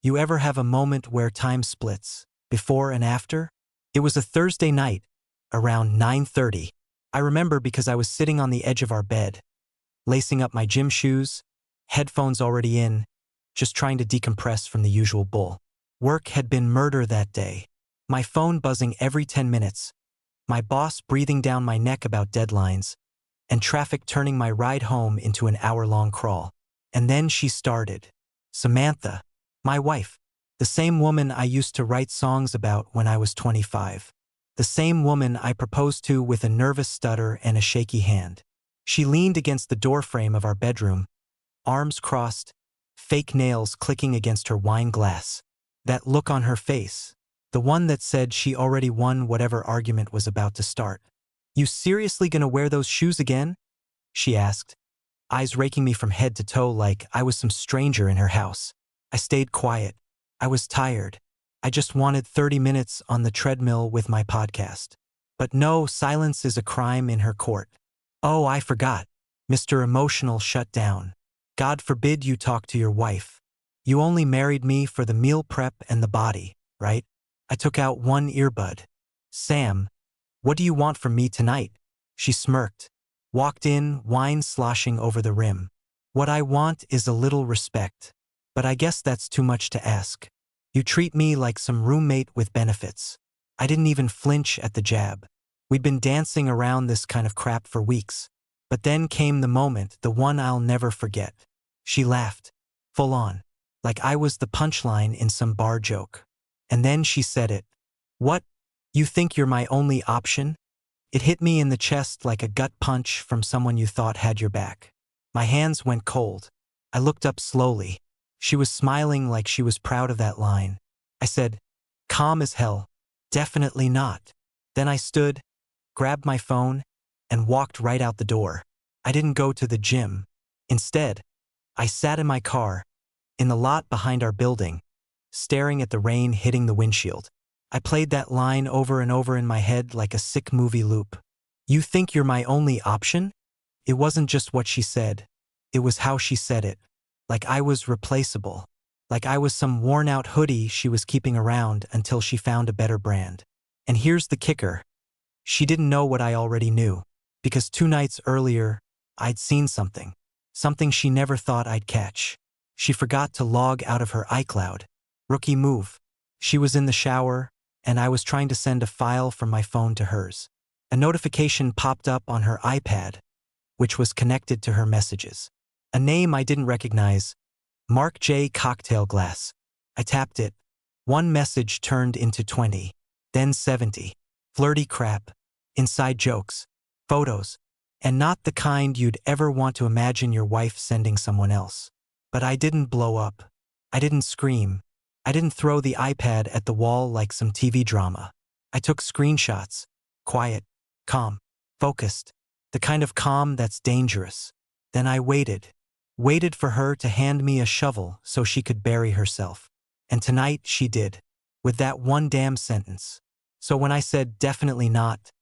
You ever have a moment where time splits, before and after? It was a Thursday night, around 9:30. I remember because I was sitting on the edge of our bed, lacing up my gym shoes, headphones already in, just trying to decompress from the usual bull. Work had been murder that day. My phone buzzing every 10 minutes, my boss breathing down my neck about deadlines, and traffic turning my ride home into an hour-long crawl. And then she started. Samantha, my wife, the same woman I used to write songs about when I was 25. The same woman I proposed to with a nervous stutter and a shaky hand. She leaned against the doorframe of our bedroom, arms crossed, fake nails clicking against her wine glass. That look on her face, the one that said she already won whatever argument was about to start. "You seriously gonna wear those shoes again?" she asked, eyes raking me from head to toe like I was some stranger in her house. I stayed quiet. I was tired. I just wanted 30 minutes on the treadmill with my podcast. But no, silence is a crime in her court. "Oh, I forgot." Mr. Emotional shut down. "God forbid you talk to your wife. You only married me for the meal prep and the body, right?" I took out one earbud. "Sam, what do you want from me tonight?" She smirked, walked in, wine sloshing over the rim. "What I want is a little respect. But I guess that's too much to ask. You treat me like some roommate with benefits." I didn't even flinch at the jab. We'd been dancing around this kind of crap for weeks. But then came the moment, the one I'll never forget. She laughed, full on, like I was the punchline in some bar joke. And then she said it. "What? You think you're my only option?" It hit me in the chest like a gut punch from someone you thought had your back. My hands went cold. I looked up slowly. She was smiling like she was proud of that line. I said, calm as hell, "Definitely not." Then I stood, grabbed my phone, and walked right out the door. I didn't go to the gym. Instead, I sat in my car, in the lot behind our building, staring at the rain hitting the windshield. I played that line over and over in my head like a sick movie loop. "You think you're my only option?" It wasn't just what she said. It was how she said it. Like I was replaceable. Like I was some worn-out hoodie she was keeping around until she found a better brand. And here's the kicker. She didn't know what I already knew. Because 2 nights earlier, I'd seen something. Something she never thought I'd catch. She forgot to log out of her iCloud. Rookie move. She was in the shower, and I was trying to send a file from my phone to hers. A notification popped up on her iPad, which was connected to her messages. A name I didn't recognize. Mark J. Cocktail Glass. I tapped it. One message turned into 20, then 70. Flirty crap. Inside jokes. Photos. And not the kind you'd ever want to imagine your wife sending someone else. But I didn't blow up. I didn't scream. I didn't throw the iPad at the wall like some TV drama. I took screenshots. Quiet. Calm. Focused. The kind of calm that's dangerous. Then I waited. Waited for her to hand me a shovel so she could bury herself. And tonight she did. With that one damn sentence. So when I said definitely not,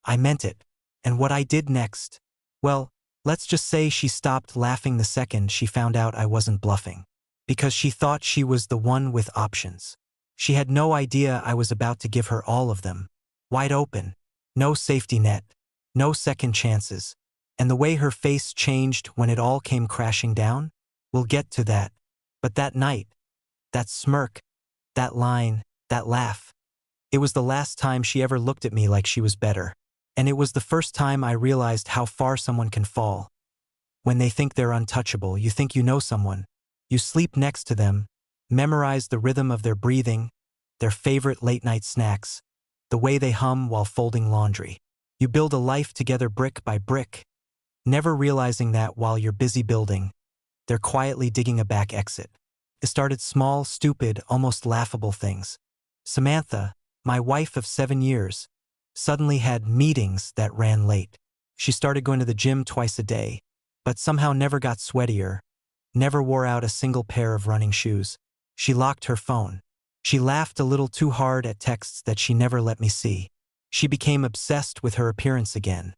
I meant it. And what I did next? Well, let's just say she stopped laughing the second she found out I wasn't bluffing. Because she thought she was the one with options. She had no idea I was about to give her all of them. Wide open. No safety net. No second chances. And the way her face changed when it all came crashing down? We'll get to that. But that night, that smirk, that line, that laugh, it was the last time she ever looked at me like she was better. And it was the first time I realized how far someone can fall. When they think they're untouchable, you think you know someone. You sleep next to them, memorize the rhythm of their breathing, their favorite late-night snacks, the way they hum while folding laundry. You build a life together brick by brick, never realizing that while you're busy building, they're quietly digging a back exit. It started small, stupid, almost laughable things. Samantha, my wife of 7 years, suddenly had meetings that ran late. She started going to the gym twice a day, but somehow never got sweatier, never wore out a single pair of running shoes. She locked her phone. She laughed a little too hard at texts that she never let me see. She became obsessed with her appearance again.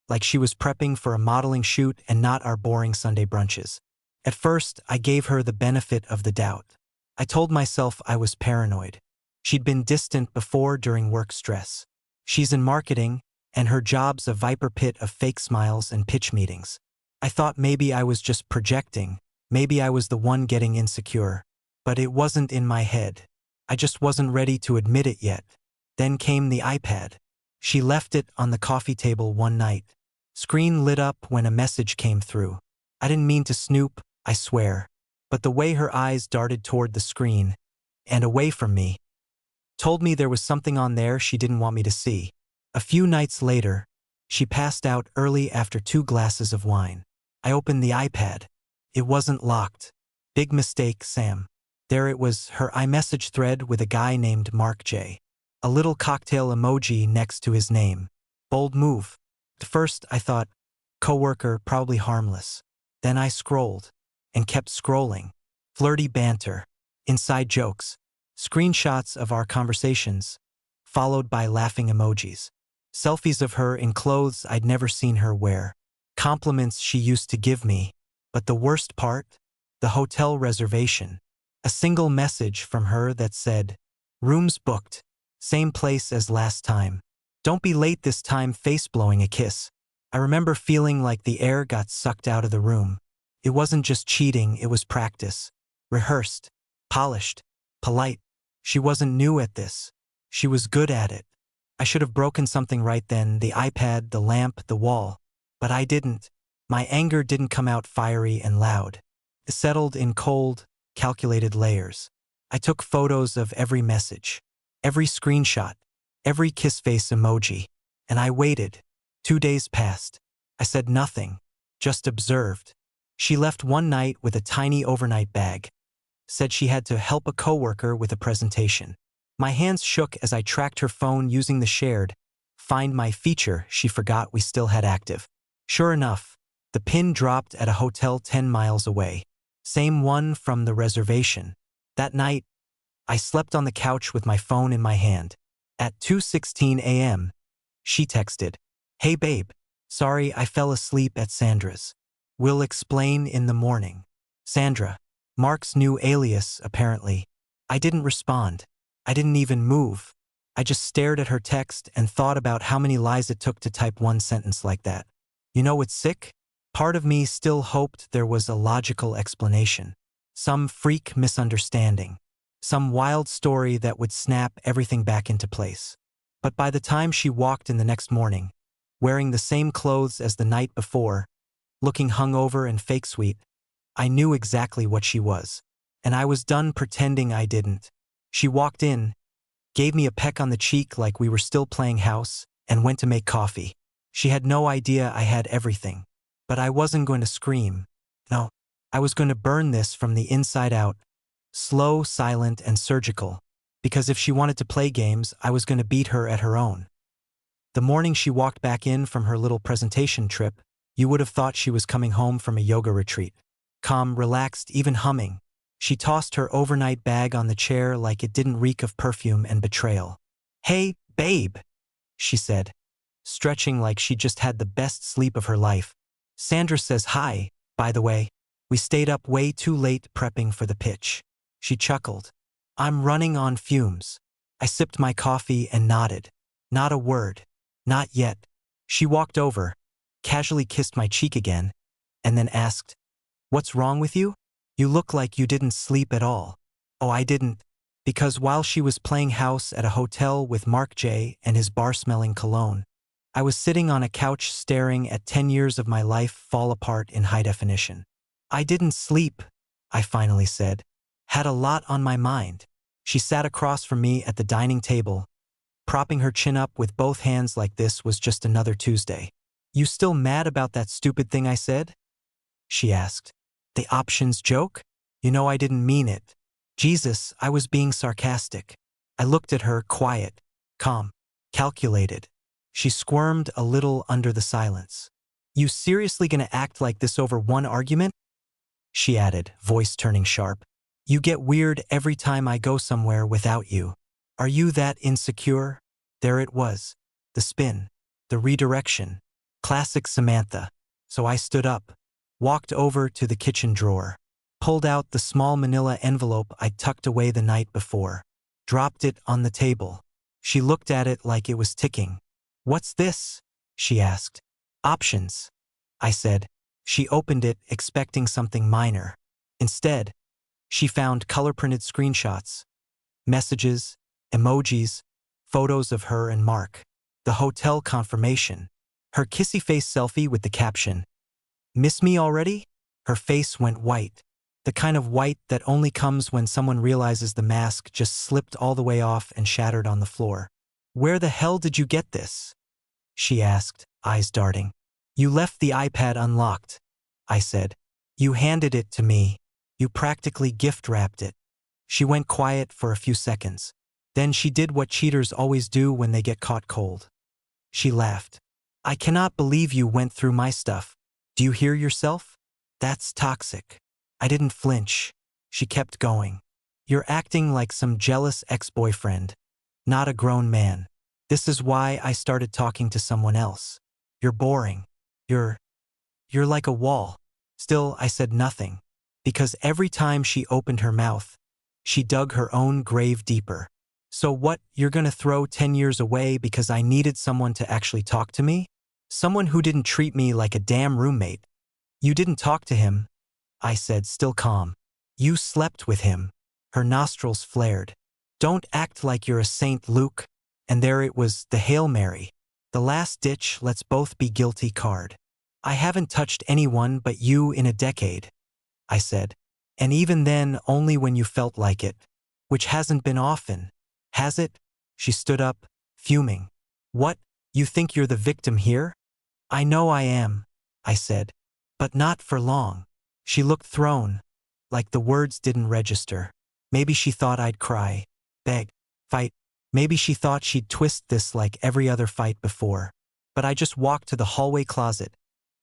Like she was prepping for a modeling shoot and not our boring Sunday brunches. At first, I gave her the benefit of the doubt. I told myself I was paranoid. She'd been distant before during work stress. She's in marketing, and her job's a viper pit of fake smiles and pitch meetings. I thought maybe I was just projecting, maybe I was the one getting insecure. But it wasn't in my head. I just wasn't ready to admit it yet. Then came the iPad. She left it on the coffee table one night. Screen lit up when a message came through. I didn't mean to snoop, I swear. But the way her eyes darted toward the screen, and away from me, told me there was something on there she didn't want me to see. A few nights later, she passed out early after 2 glasses of wine. I opened the iPad. It wasn't locked. Big mistake, Sam. There it was, her iMessage thread with a guy named Mark J. A little cocktail emoji next to his name. Bold move. At first, I thought, coworker, probably harmless. Then I scrolled, and kept scrolling. Flirty banter, inside jokes, screenshots of our conversations, followed by laughing emojis. Selfies of her in clothes I'd never seen her wear. Compliments she used to give me. But the worst part? The hotel reservation. A single message from her that said, rooms booked. Same place as last time. Don't be late this time, face blowing a kiss. I remember feeling like the air got sucked out of the room. It wasn't just cheating, it was practice. Rehearsed, polished, polite. She wasn't new at this. She was good at it. I should have broken something right then, the iPad, the lamp, the wall. But I didn't. My anger didn't come out fiery and loud. It settled in cold, calculated layers. I took photos of every message, every screenshot, every kiss face emoji, and I waited. 2 days passed. I said nothing, just observed. She left one night with a tiny overnight bag. Said she had to help a coworker with a presentation. My hands shook as I tracked her phone using the shared Find My feature she forgot we still had active. Sure enough, the pin dropped at a hotel 10 miles away. Same one from the reservation. That night, I slept on the couch with my phone in my hand. At 2:16 a.m., she texted, "Hey babe, sorry I fell asleep at Sandra's. We'll explain in the morning." Sandra, Mark's new alias, apparently. I didn't respond. I didn't even move. I just stared at her text and thought about how many lies it took to type one sentence like that. You know what's sick? Part of me still hoped there was a logical explanation. Some freak misunderstanding. Some wild story that would snap everything back into place. But by the time she walked in the next morning, wearing the same clothes as the night before, looking hungover and fake sweet, I knew exactly what she was. And I was done pretending I didn't. She walked in, gave me a peck on the cheek like we were still playing house, and went to make coffee. She had no idea I had everything. But I wasn't going to scream. No, I was going to burn this from the inside out. Slow, silent, and surgical. Because if she wanted to play games, I was going to beat her at her own. The morning she walked back in from her little presentation trip, you would have thought she was coming home from a yoga retreat. Calm, relaxed, even humming. She tossed her overnight bag on the chair like it didn't reek of perfume and betrayal. "Hey, babe," she said, stretching like she just had the best sleep of her life. "Sandra says hi, by the way. We stayed up way too late prepping for the pitch." She chuckled. "I'm running on fumes." I sipped my coffee and nodded. Not a word. Not yet. She walked over, casually kissed my cheek again, and then asked, "What's wrong with you? You look like you didn't sleep at all." Oh, I didn't. Because while she was playing house at a hotel with Mark J. and his bar-smelling cologne, I was sitting on a couch staring at 10 years of my life fall apart in high definition. "I didn't sleep," I finally said. "Had a lot on my mind." She sat across from me at the dining table, propping her chin up with both hands like this was just another Tuesday. "You still mad about that stupid thing I said?" she asked. "The options joke? You know I didn't mean it." Jesus, I was being sarcastic. I looked at her, quiet, calm, calculated. She squirmed a little under the silence. "You seriously gonna act like this over one argument?" she added, voice turning sharp. "You get weird every time I go somewhere without you. Are you that insecure?" There it was. The spin. The redirection. Classic Samantha. So I stood up, walked over to the kitchen drawer, pulled out the small manila envelope I'd tucked away the night before, dropped it on the table. She looked at it like it was ticking. "What's this?" she asked. "Options," I said. She opened it, expecting something minor. Instead, she found color-printed screenshots, messages, emojis, photos of her and Mark, the hotel confirmation, her kissy-face selfie with the caption, "Miss me already?" Her face went white, the kind of white that only comes when someone realizes the mask just slipped all the way off and shattered on the floor. "Where the hell did you get this?" she asked, eyes darting. "You left the iPad unlocked," I said. "You handed it to me. You practically gift-wrapped it." She went quiet for a few seconds. Then she did what cheaters always do when they get caught cold. She laughed. "I cannot believe you went through my stuff. Do you hear yourself? That's toxic." I didn't flinch. She kept going. "You're acting like some jealous ex-boyfriend, not a grown man. This is why I started talking to someone else. You're boring. You're like a wall." Still, I said nothing, because every time she opened her mouth, she dug her own grave deeper. "So what, you're gonna throw 10 years away because I needed someone to actually talk to me? Someone who didn't treat me like a damn roommate." "You didn't talk to him," I said, still calm. "You slept with him." Her nostrils flared. "Don't act like you're a saint, Luke." And there it was, the Hail Mary. The last-ditch let's both be guilty card. "I haven't touched anyone but you in a decade," I said. "And even then only when you felt like it. Which hasn't been often, has it?" She stood up, fuming. "What, you think you're the victim here?" "I know I am," I said. "But not for long." She looked thrown, like the words didn't register. Maybe she thought I'd cry, beg, fight. Maybe she thought she'd twist this like every other fight before. But I just walked to the hallway closet,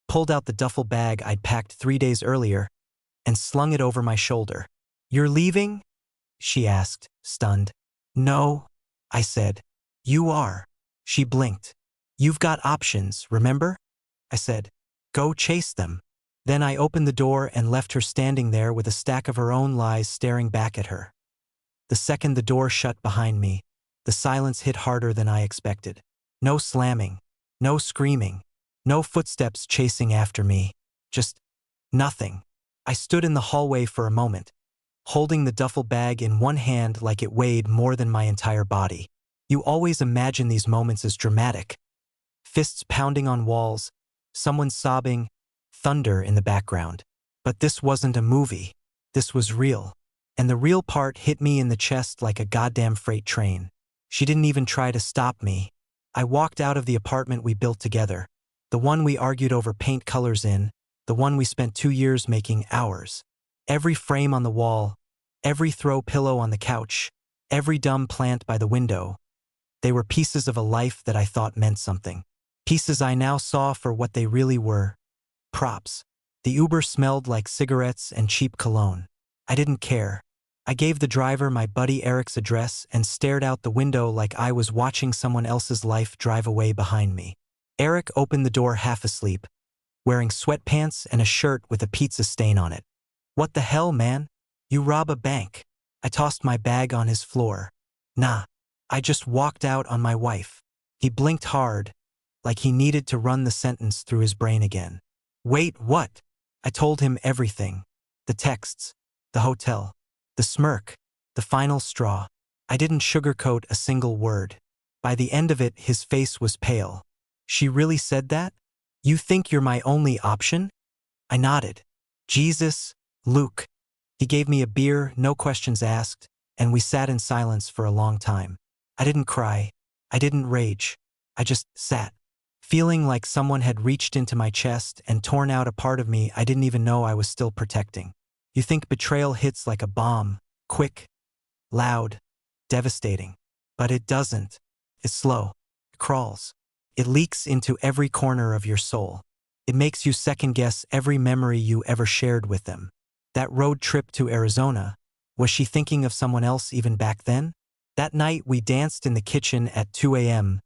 pulled out the duffel bag I'd packed 3 days earlier, and slung it over my shoulder. "You're leaving?" she asked, stunned. "No," I said. "You are." She blinked. "You've got options, remember?" I said. "Go chase them." Then I opened the door and left her standing there with a stack of her own lies staring back at her. The second the door shut behind me, the silence hit harder than I expected. No slamming, no screaming, no footsteps chasing after me. Just nothing. I stood in the hallway for a moment, holding the duffel bag in one hand like it weighed more than my entire body. You always imagine these moments as dramatic. Fists pounding on walls, someone sobbing, thunder in the background. But this wasn't a movie. This was real. And the real part hit me in the chest like a goddamn freight train. She didn't even try to stop me. I walked out of the apartment we built together, the one we argued over paint colors in, the one we spent 2 years making ours. Every frame on the wall, every throw pillow on the couch, every dumb plant by the window. They were pieces of a life that I thought meant something. Pieces I now saw for what they really were. Props. The Uber smelled like cigarettes and cheap cologne. I didn't care. I gave the driver my buddy Eric's address and stared out the window like I was watching someone else's life drive away behind me. Eric opened the door half asleep, wearing sweatpants and a shirt with a pizza stain on it. "What the hell, man? You rob a bank." I tossed my bag on his floor. "Nah, I just walked out on my wife." He blinked hard, like he needed to run the sentence through his brain again. "Wait, what?" I told him everything. The texts, the hotel, the smirk, the final straw. I didn't sugarcoat a single word. By the end of it, his face was pale. "She really said that? You think you're my only option?" I nodded. "Jesus, Luke." He gave me a beer, no questions asked, and we sat in silence for a long time. I didn't cry. I didn't rage. I just sat, feeling like someone had reached into my chest and torn out a part of me I didn't even know I was still protecting. You think betrayal hits like a bomb, quick, loud, devastating. But it doesn't. It's slow. It crawls. It leaks into every corner of your soul. It makes you second-guess every memory you ever shared with them. That road trip to Arizona, was she thinking of someone else even back then? That night we danced in the kitchen at 2 a.m.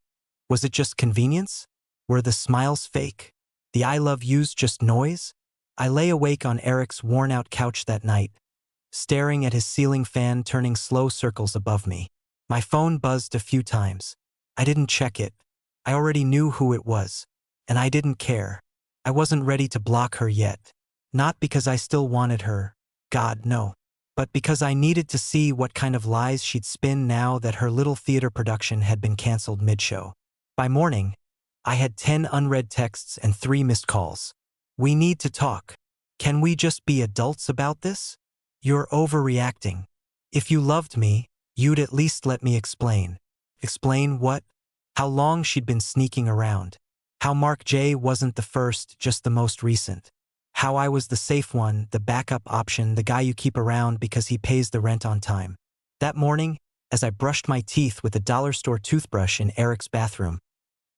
Was it just convenience? Were the smiles fake? The I love yous just noise? I lay awake on Eric's worn-out couch that night, staring at his ceiling fan turning slow circles above me. My phone buzzed a few times. I didn't check it. I already knew who it was, and I didn't care. I wasn't ready to block her yet. Not because I still wanted her, God no, but because I needed to see what kind of lies she'd spin now that her little theater production had been canceled mid-show. By morning, I had 10 unread texts and 3 missed calls. We need to talk. Can we just be adults about this? You're overreacting. If you loved me, you'd at least let me explain. Explain what? How long she'd been sneaking around. How Mark J wasn't the first, just the most recent. How I was the safe one, the backup option, the guy you keep around because he pays the rent on time. That morning, as I brushed my teeth with a dollar store toothbrush in Eric's bathroom,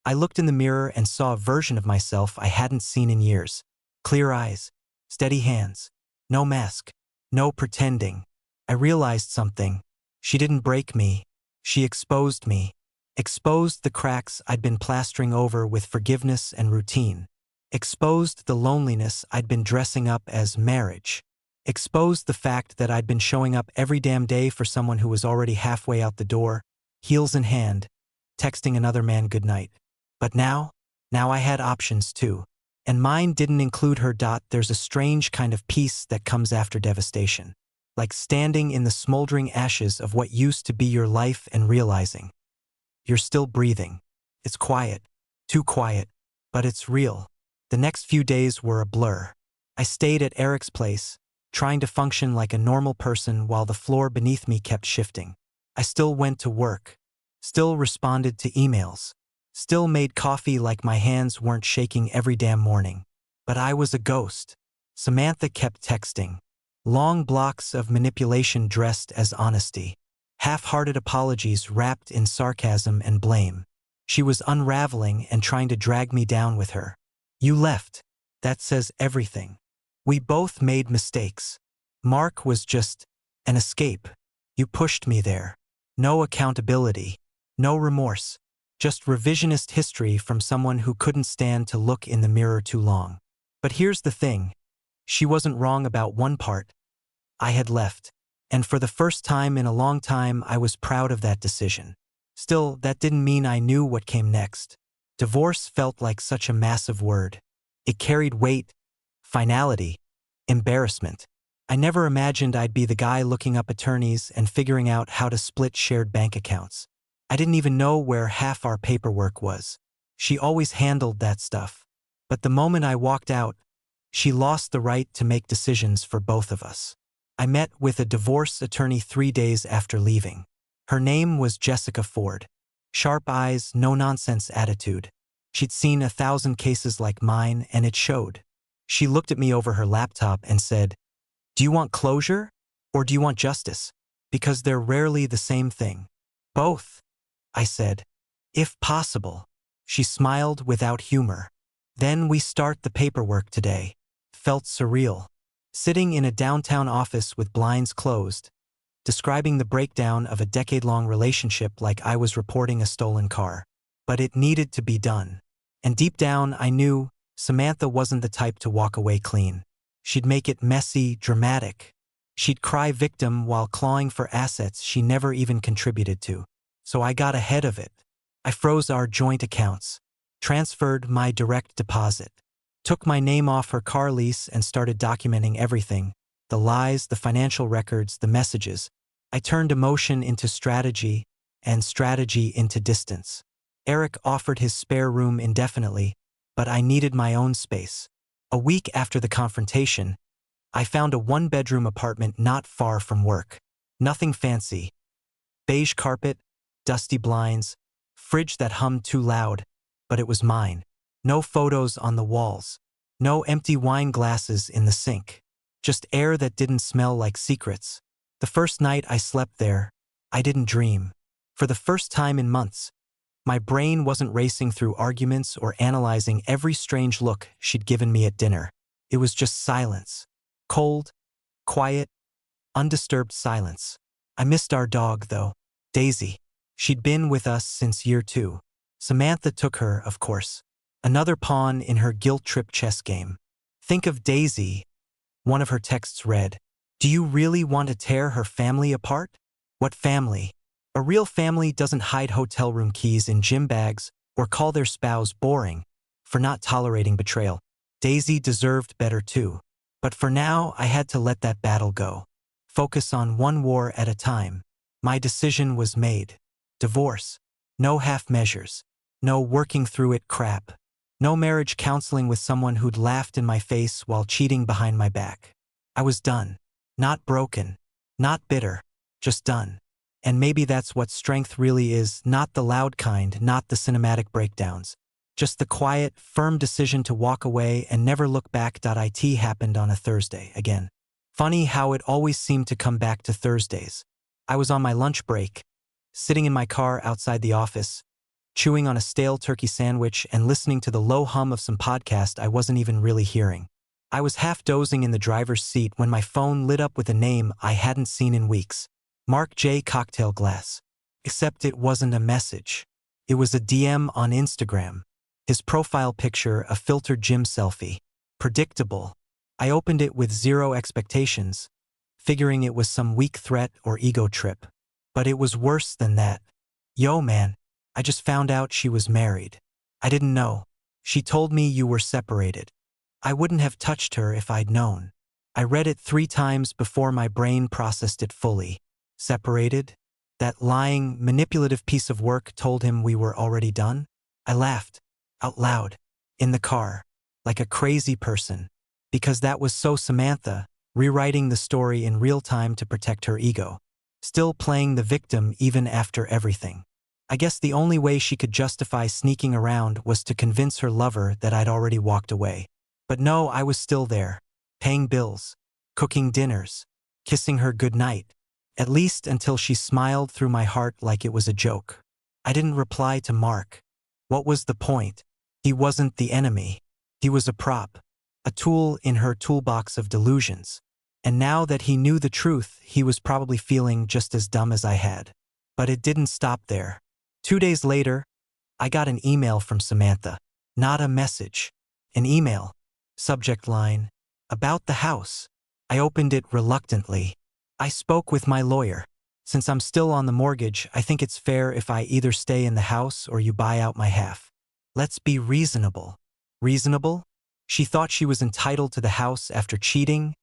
I looked in the mirror and saw a version of myself I hadn't seen in years. Clear eyes, steady hands, no mask, no pretending. I realized something. She didn't break me. She exposed me. Exposed the cracks I'd been plastering over with forgiveness and routine. Exposed the loneliness I'd been dressing up as marriage. Exposed the fact that I'd been showing up every damn day for someone who was already halfway out the door, heels in hand, texting another man goodnight. But now I had options too. And mine didn't include her. There's a strange kind of peace that comes after devastation. Like standing in the smoldering ashes of what used to be your life and realizing you're still breathing. It's quiet, too quiet, but it's real. The next few days were a blur. I stayed at Eric's place, trying to function like a normal person while the floor beneath me kept shifting. I still went to work, still responded to emails, still made coffee like my hands weren't shaking every damn morning. But I was a ghost. Samantha kept texting. Long blocks of manipulation dressed as honesty. Half-hearted apologies wrapped in sarcasm and blame. She was unraveling and trying to drag me down with her. You left. That says everything. We both made mistakes. Mark was just an escape. You pushed me there. No accountability. No remorse. Just revisionist history from someone who couldn't stand to look in the mirror too long. But here's the thing. She wasn't wrong about one part. I had left. And for the first time in a long time, I was proud of that decision. Still, that didn't mean I knew what came next. Divorce felt like such a massive word. It carried weight, finality, embarrassment. I never imagined I'd be the guy looking up attorneys and figuring out how to split shared bank accounts. I didn't even know where half our paperwork was. She always handled that stuff. But the moment I walked out, she lost the right to make decisions for both of us. I met with a divorce attorney 3 days after leaving. Her name was Jessica Ford. Sharp eyes, no-nonsense attitude. She'd seen 1,000 cases like mine, and it showed. She looked at me over her laptop and said, "Do you want closure, or do you want justice? Because they're rarely the same thing." "Both," I said. "If possible." She smiled without humor. "Then we start the paperwork today." Felt surreal. Sitting in a downtown office with blinds closed, describing the breakdown of a decade-long relationship like I was reporting a stolen car. But it needed to be done. And deep down, I knew Samantha wasn't the type to walk away clean. She'd make it messy, dramatic. She'd cry victim while clawing for assets she never even contributed to. So I got ahead of it. I froze our joint accounts, transferred my direct deposit, took my name off her car lease and started documenting everything. The lies, the financial records, the messages. I turned emotion into strategy and strategy into distance. Eric offered his spare room indefinitely, but I needed my own space. A week after the confrontation, I found a 1-bedroom apartment not far from work. Nothing fancy. Beige carpet, dusty blinds, fridge that hummed too loud, but it was mine. No photos on the walls. No empty wine glasses in the sink. Just air that didn't smell like secrets. The first night I slept there, I didn't dream. For the first time in months, my brain wasn't racing through arguments or analyzing every strange look she'd given me at dinner. It was just silence. Cold, quiet, undisturbed silence. I missed our dog, though. Daisy. She'd been with us since year 2. Samantha took her, of course. Another pawn in her guilt trip chess game. Think of Daisy. One of her texts read, "Do you really want to tear her family apart?" What family? A real family doesn't hide hotel room keys in gym bags or call their spouse boring for not tolerating betrayal. Daisy deserved better too. But for now, I had to let that battle go. Focus on one war at a time. My decision was made. Divorce. No half measures. No working through it crap. No marriage counseling with someone who'd laughed in my face while cheating behind my back. I was done. Not broken. Not bitter. Just done. And maybe that's what strength really is, not the loud kind, not the cinematic breakdowns. Just the quiet, firm decision to walk away and never look back. It happened on a Thursday again. Funny how it always seemed to come back to Thursdays. I was on my lunch break, sitting in my car outside the office, chewing on a stale turkey sandwich and listening to the low hum of some podcast I wasn't even really hearing. I was half dozing in the driver's seat when my phone lit up with a name I hadn't seen in weeks. Mark J. Cocktail Glass. Except it wasn't a message. It was a DM on Instagram. His profile picture, a filtered gym selfie. Predictable. I opened it with zero expectations, figuring it was some weak threat or ego trip. But it was worse than that. Yo man, I just found out she was married. I didn't know. She told me you were separated. I wouldn't have touched her if I'd known. I read it 3 times before my brain processed it fully. Separated? That lying, manipulative piece of work told him we were already done? I laughed. Out loud. In the car. Like a crazy person. Because that was so Samantha, rewriting the story in real time to protect her ego. Still playing the victim even after everything. I guess the only way she could justify sneaking around was to convince her lover that I'd already walked away. But no, I was still there. Paying bills. Cooking dinners. Kissing her goodnight. At least until she smiled through my heart like it was a joke. I didn't reply to Mark. What was the point? He wasn't the enemy. He was a prop. A tool in her toolbox of delusions. And now that he knew the truth, he was probably feeling just as dumb as I had. But it didn't stop there. 2 days later, I got an email from Samantha. Not a message. An email. Subject line. About the house. I opened it reluctantly. I spoke with my lawyer. Since I'm still on the mortgage, I think it's fair if I either stay in the house or you buy out my half. Let's be reasonable. Reasonable? She thought she was entitled to the house after cheating,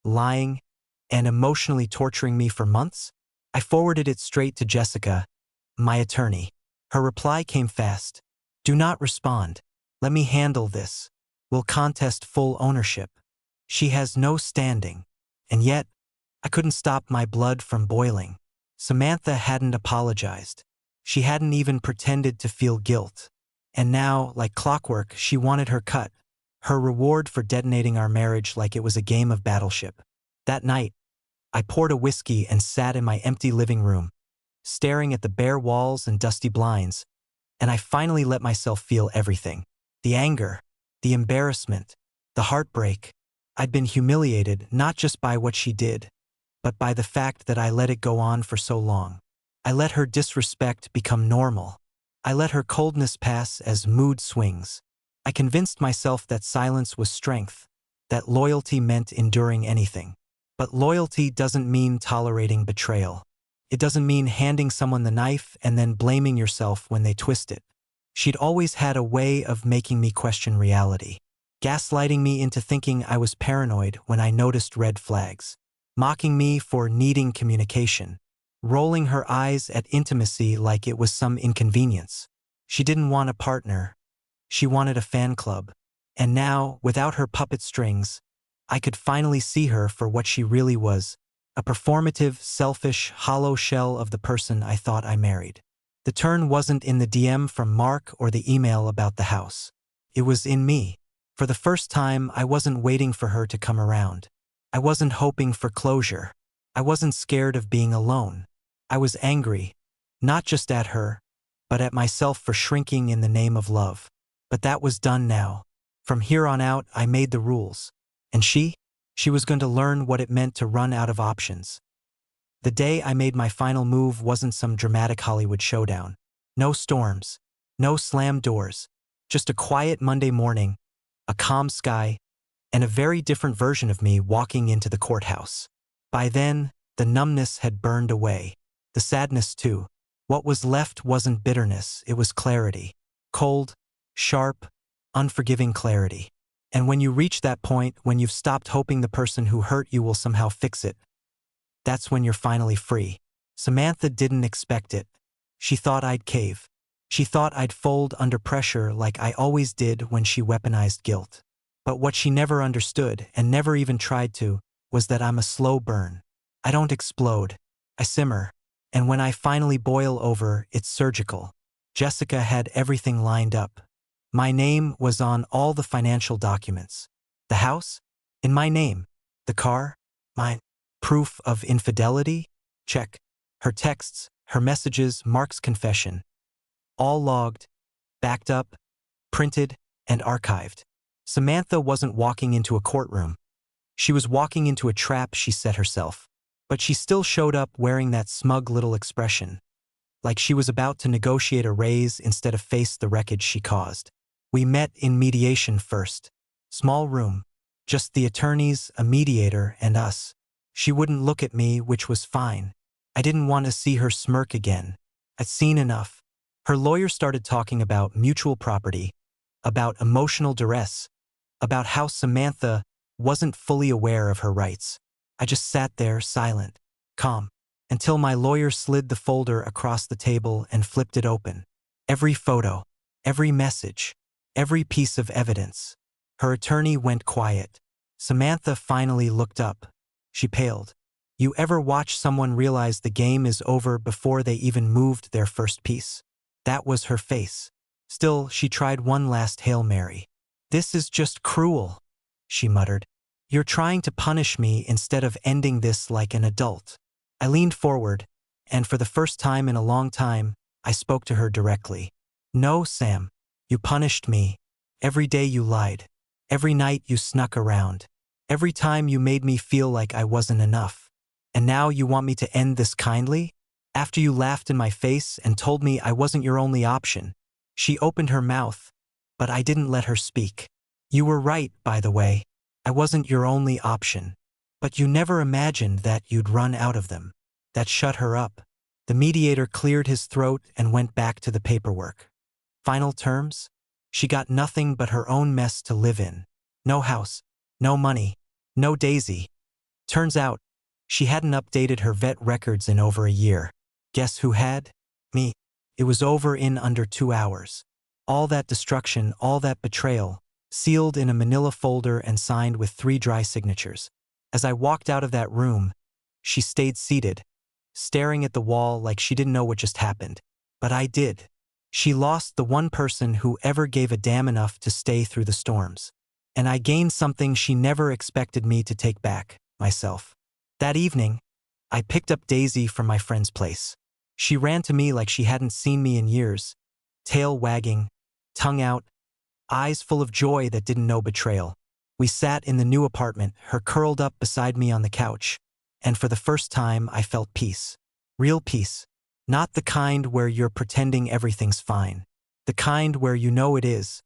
lying, and emotionally torturing me for months? I forwarded it straight to Jessica, my attorney. Her reply came fast. Do not respond. Let me handle this. We'll contest full ownership. She has no standing. And yet, I couldn't stop my blood from boiling. Samantha hadn't apologized. She hadn't even pretended to feel guilt. And now, like clockwork, she wanted her cut. Her reward for detonating our marriage like it was a game of Battleship. That night, I poured a whiskey and sat in my empty living room, staring at the bare walls and dusty blinds, and I finally let myself feel everything. The anger, the embarrassment, the heartbreak. I'd been humiliated not just by what she did, but by the fact that I let it go on for so long. I let her disrespect become normal. I let her coldness pass as mood swings. I convinced myself that silence was strength, that loyalty meant enduring anything. But loyalty doesn't mean tolerating betrayal. It doesn't mean handing someone the knife and then blaming yourself when they twist it. She'd always had a way of making me question reality, gaslighting me into thinking I was paranoid when I noticed red flags, mocking me for needing communication, rolling her eyes at intimacy like it was some inconvenience. She didn't want a partner. She wanted a fan club. And now, without her puppet strings, I could finally see her for what she really was, a performative, selfish, hollow shell of the person I thought I married. The turn wasn't in the DM from Mark or the email about the house. It was in me. For the first time, I wasn't waiting for her to come around. I wasn't hoping for closure. I wasn't scared of being alone. I was angry, not just at her, but at myself for shrinking in the name of love. But that was done now. From here on out, I made the rules. And she was going to learn what it meant to run out of options. The day I made my final move wasn't some dramatic Hollywood showdown. No storms, no slammed doors, just a quiet Monday morning, a calm sky, and a very different version of me walking into the courthouse. By then, the numbness had burned away. The sadness too. What was left wasn't bitterness, it was clarity. Cold, sharp, unforgiving clarity. And when you reach that point, when you've stopped hoping the person who hurt you will somehow fix it, that's when you're finally free. Samantha didn't expect it. She thought I'd cave. She thought I'd fold under pressure like I always did when she weaponized guilt. But what she never understood, and never even tried to, was that I'm a slow burn. I don't explode. I simmer. And when I finally boil over, it's surgical. Jessica had everything lined up. My name was on all the financial documents. The house? In my name. The car? Mine. Proof of infidelity? Check. Her texts, her messages, Mark's confession. All logged, backed up, printed, and archived. Samantha wasn't walking into a courtroom. She was walking into a trap she set herself. But she still showed up wearing that smug little expression, like she was about to negotiate a raise instead of face the wreckage she caused. We met in mediation first. Small room. Just the attorneys, a mediator, and us. She wouldn't look at me, which was fine. I didn't want to see her smirk again. I'd seen enough. Her lawyer started talking about mutual property, about emotional duress, about how Samantha wasn't fully aware of her rights. I just sat there, silent, calm, until my lawyer slid the folder across the table and flipped it open. Every photo, every message, every piece of evidence. Her attorney went quiet. Samantha finally looked up. She paled. You ever watch someone realize the game is over before they even moved their first piece? That was her face. Still, she tried one last Hail Mary. This is just cruel, she muttered. You're trying to punish me instead of ending this like an adult. I leaned forward, and for the first time in a long time, I spoke to her directly. No, Sam. You punished me. Every day you lied. Every night you snuck around. Every time you made me feel like I wasn't enough. And now you want me to end this kindly? After you laughed in my face and told me I wasn't your only option. She opened her mouth, but I didn't let her speak. You were right, by the way. I wasn't your only option. But you never imagined that you'd run out of them. That shut her up. The mediator cleared his throat and went back to the paperwork. Final terms? She got nothing but her own mess to live in. No house, no money, no Daisy. Turns out, she hadn't updated her vet records in over a year. Guess who had? Me. It was over in under 2 hours. All that destruction, all that betrayal, sealed in a manila folder and signed with 3 dry signatures. As I walked out of that room, she stayed seated, staring at the wall like she didn't know what just happened. But I did. She lost the one person who ever gave a damn enough to stay through the storms. And I gained something she never expected me to take back, myself. That evening, I picked up Daisy from my friend's place. She ran to me like she hadn't seen me in years, tail wagging, tongue out, eyes full of joy that didn't know betrayal. We sat in the new apartment, her curled up beside me on the couch, and for the first time I felt peace. Real peace. Not the kind where you're pretending everything's fine. The kind where you know it is.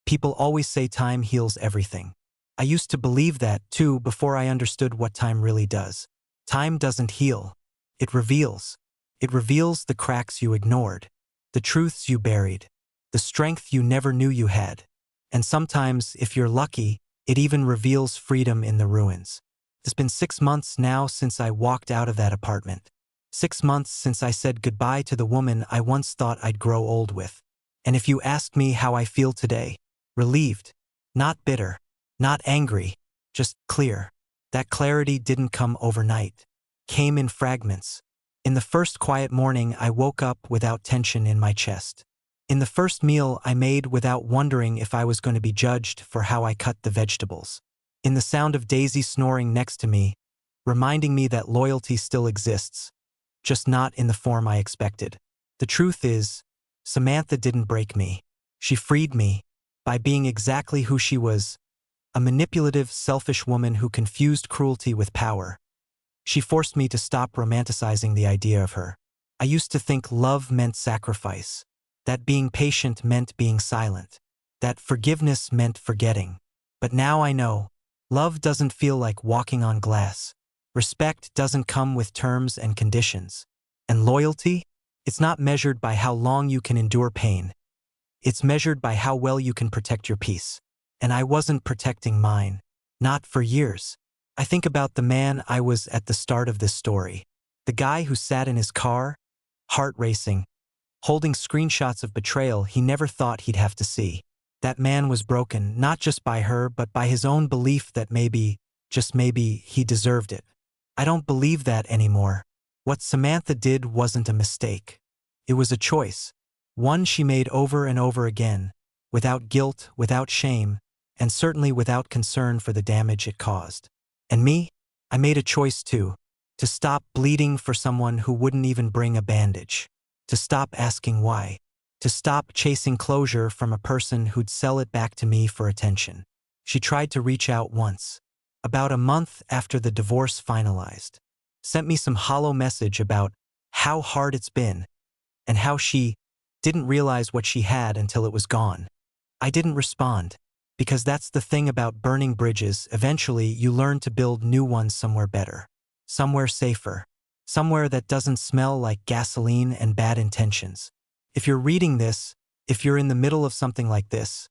People always say time heals everything. I used to believe that, too, before I understood what time really does. Time doesn't heal. It reveals. It reveals the cracks you ignored, the truths you buried, the strength you never knew you had. And sometimes, if you're lucky, it even reveals freedom in the ruins. It's been 6 months now since I walked out of that apartment. 6 months since I said goodbye to the woman I once thought I'd grow old with. And if you asked me how I feel today, relieved, not bitter, not angry, just clear. That clarity didn't come overnight. Came in fragments. In the first quiet morning, I woke up without tension in my chest. In the first meal I made without wondering if I was going to be judged for how I cut the vegetables. In the sound of Daisy snoring next to me, reminding me that loyalty still exists, just not in the form I expected. The truth is, Samantha didn't break me. She freed me by being exactly who she was, a manipulative, selfish woman who confused cruelty with power. She forced me to stop romanticizing the idea of her. I used to think love meant sacrifice, that being patient meant being silent, that forgiveness meant forgetting. But now I know. Love doesn't feel like walking on glass. Respect doesn't come with terms and conditions. And loyalty? It's not measured by how long you can endure pain. It's measured by how well you can protect your peace. And I wasn't protecting mine. Not for years. I think about the man I was at the start of this story. The guy who sat in his car, heart racing, holding screenshots of betrayal he never thought he'd have to see. That man was broken, not just by her, but by his own belief that maybe, just maybe, he deserved it. I don't believe that anymore. What Samantha did wasn't a mistake. It was a choice. One she made over and over again, without guilt, without shame, and certainly without concern for the damage it caused. And me? I made a choice too. To stop bleeding for someone who wouldn't even bring a bandage. To stop asking why. To stop chasing closure from a person who'd sell it back to me for attention. She tried to reach out once, about a month after the divorce finalized. Sent me some hollow message about how hard it's been and how she didn't realize what she had until it was gone. I didn't respond, because that's the thing about burning bridges. Eventually, you learn to build new ones somewhere better, somewhere safer, somewhere that doesn't smell like gasoline and bad intentions. If you're reading this, if you're in the middle of something like this,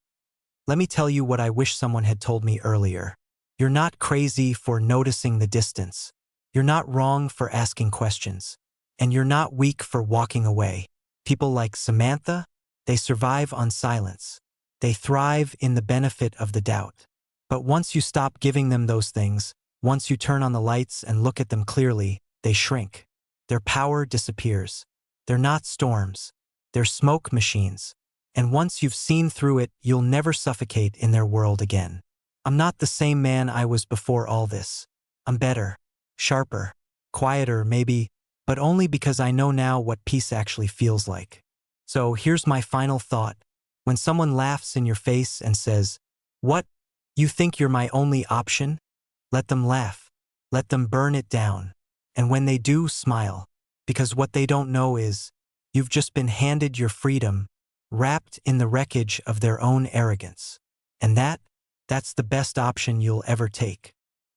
let me tell you what I wish someone had told me earlier. You're not crazy for noticing the distance. You're not wrong for asking questions. And you're not weak for walking away. People like Samantha, they survive on silence. They thrive in the benefit of the doubt. But once you stop giving them those things, once you turn on the lights and look at them clearly, they shrink. Their power disappears. They're not storms. They're smoke machines. And once you've seen through it, you'll never suffocate in their world again. I'm not the same man I was before all this. I'm better, sharper, quieter maybe, but only because I know now what peace actually feels like. So here's my final thought. When someone laughs in your face and says, "What? You think you're my only option?" Let them laugh. Let them burn it down. And when they do, smile. Because what they don't know is, you've just been handed your freedom, wrapped in the wreckage of their own arrogance. And that's the best option you'll ever take.